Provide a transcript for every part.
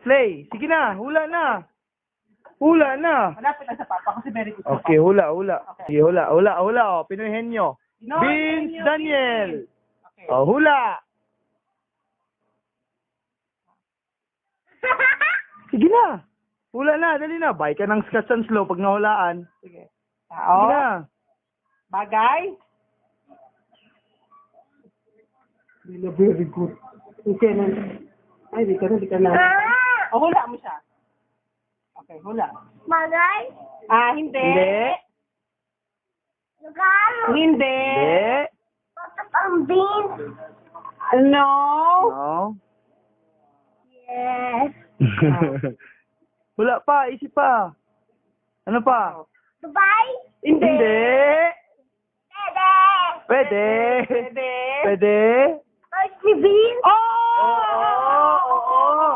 Slay. Sige na, hula na. Hula na. Malapit lang sa papa kasi very good. Okay, hula. Sige, hula. Oh, Pinoy Henyo. Pinoy Vince Henyo, Daniel. Okay. Oh, hula. Sige na. Hula na, dali na. Buy ka ng scotch and slow pag nahulaan. Sige. Sige Tao. na. Bagay. Very good. Okay na. Ay, di ka na. O, hula mo siya. Okay, hula. Bagay? Hindi. Hindi. Lugar? Hindi. Hindi. Patapambing? No. No. Yes. Hula pa, isip pa. Ano pa? Dubai? Hindi. Dede? Pwede. Pwede. Pwede. Oxybin? Oh! Oo.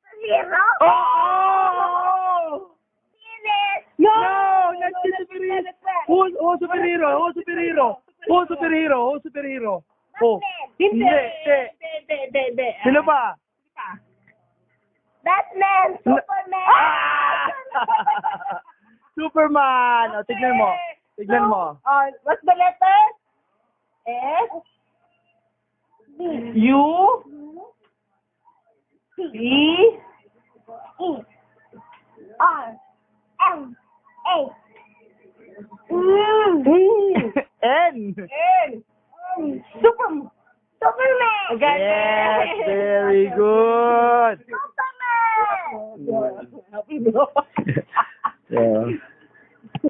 Superhero? Oh! Pilis? No! Not the superhero. Who's superhero? Oh. Hindi. Hindi. Sino pa? Batman? Superman? Ah! Superman. O, tignan mo. What's the letter? S? U? B? E. R. M. A. N. N? Superman. Superman? Yes, very good.